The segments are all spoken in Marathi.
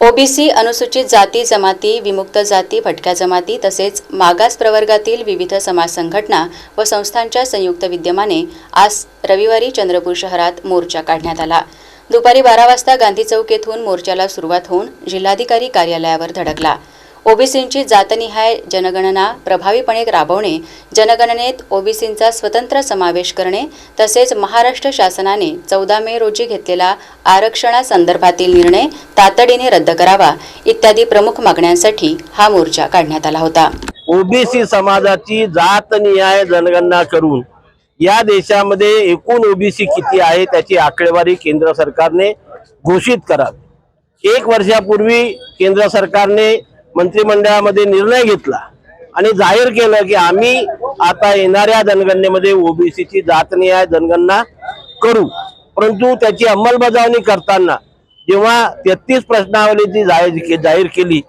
ओबीसी, अनुसूचित जाती जमाती, विमुक्त जाती, भटक्या जमाती तसेच मागास प्रवर्गातील विविध समाज संघटना व संस्थांच्या संयुक्त विद्यमाने आज रविवारी चंद्रपूर शहरात मोर्चा काढण्यात आला। दुपारी 12 वाजता गांधी चौक येथून मोर्चाला सुरुवात होऊन जिल्हाधिकारी कार्यालयावर धडकला। ओबीसींची जातनिहाय जनगणना प्रभावीपणे राबवणे, जनगणनेत ओबीसींचा स्वतंत्र समावेश करणे तसेच महाराष्ट्र शासनाने 14 मे रोजी घेतलेला आरक्षणासंदर्भातील निर्णय तातडीने रद्द करावा इत्यादी प्रमुख मागण्यांसाठी हा मोर्चा काढण्यात आला होता। ओबीसी समाजाची जातनिहाय जनगणना करून या देशामध्ये एकूण ओबीसी किती आहे त्याची आकडेवारी केंद्र सरकारने घोषित करावी। 1 वर्षापूर्वी केंद्र सरकारने मंत्रिमंडळामध्ये निर्णय घेतला आणि जाहीर केलं की आम्ही आता येणाऱ्या जनगणनेमध्ये ओबीसीची जातनिहाय जनगणना करू। परंतु त्याची अंमलबजावणी करताना जेव्हा 33 प्रश्नावलीची जाहीर केली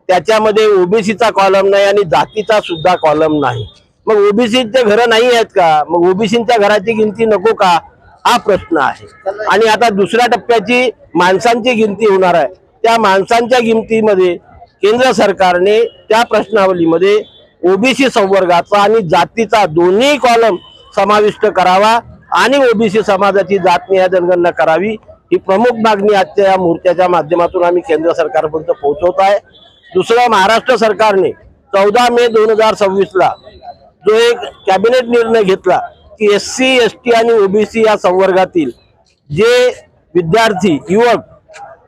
त्याच्यामध्ये ओबीसीचा कॉलम नाही आणि जातीचा सुद्धा कॉलम नाही। मग ओबीसीचे घरं नाही आहेत का? मग ओबीसींच्या घराची गिनती नको का? हा प्रश्न आहे। आणि आता दुसऱ्या टप्प्याची माणसांची गिनती होणार आहे। त्या माणसांच्या गिनतीमध्ये केंद्र सरकारने त्या प्रश्नावलीमध्ये ओबीसी संवर्गाचा आणि जातीचा दोन्ही कॉलम समाविष्ट करावा आणि ओबीसी समाजाची जातनिहाय जनगणना करावी ही प्रमुख मागणी आजच्या या मोर्चाच्या माध्यमातून आम्ही केंद्र सरकारपर्यंत पोहोचवत आहे। दुसरं, महाराष्ट्र सरकारने 14 मे 2026 ला जो एक कॅबिनेट निर्णय घेतला की एससी, एसटी आणि ओबीसी या संवर्गातील जे विद्यार्थी युवक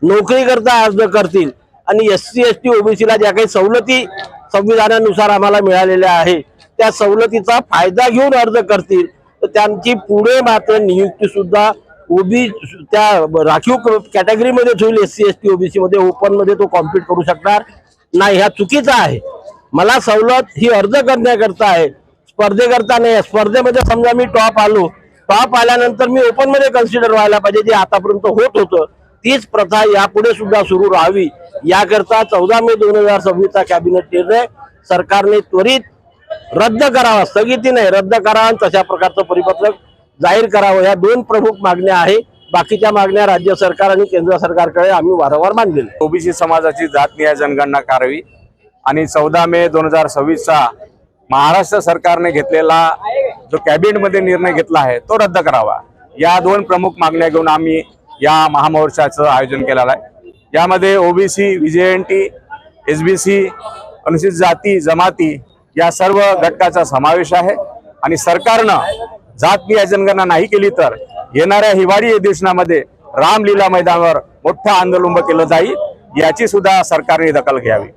नोकरी करता अर्ज करतील आणि एससी, एसटी, ओबीसीला ज्या काही सवलती संविधानानुसार आम्हाला मिळालेल्या आहे त्या सवलतीचा फायदा घेऊन अर्ज करतील तर त्यांची पुढे मात्र नियुक्ती सुद्धा त्या राखीव कॅटेगरीमध्ये होईल। एससी, एसटी, ओबीसी मध्ये ओपन मध्ये तो कॉम्पीट करू शकणार नाही। ह्या चुकीचा आहे। मला सवलत ही अर्ज करण्याकरता आहे, स्पर्धेकरता नाही। स्पर्धेमध्ये समजा मी टॉप आल्यानंतर मी ओपन मध्ये कन्सिडर व्हायला पाहिजे, जे आतापर्यंत होत होतं। तीच प्रथा यापुढे सुद्धा सुरू राहावी याकरता 14 मे 2026 चा कॅबिनेट निर्णय सरकारने त्वरित रद्द करावा, स्थगिती नाही रद्द करावा आणि तशा प्रकारचं परिपत्रक जाहीर करावं। या 2 प्रमुख मागण्या आहेत। बाकीच्या मागण्या राज्य सरकार आणि केंद्र सरकारकडे आम्ही वारंवार मांडलेल्या। ओबीसी समाजाची जातनिहाय जनगणना करावी आणि 14 मे 2026 चा महाराष्ट्र सरकारने घेतलेला जो कॅबिनेटमध्ये निर्णय घेतला आहे तो रद्द करावा। या 2 प्रमुख मागण्या घेऊन आम्ही या महामोर्चाचं आयोजन केलेलं आहे। यामध्ये ओबीसी, व्हीजेएनटी, एसबीसी, अनुसूचित जाती जमाती या सर्व घटकाचा समावेश आहे आणि सरकारनं जातनिहाय जनगणना नाही केली तर येणाऱ्या हिवाळी अधिवेशनामध्ये रामलीला मैदानावर मोठं आंदोलन केलं जाईल, याची सुद्धा सरकारने दखल घ्यावी।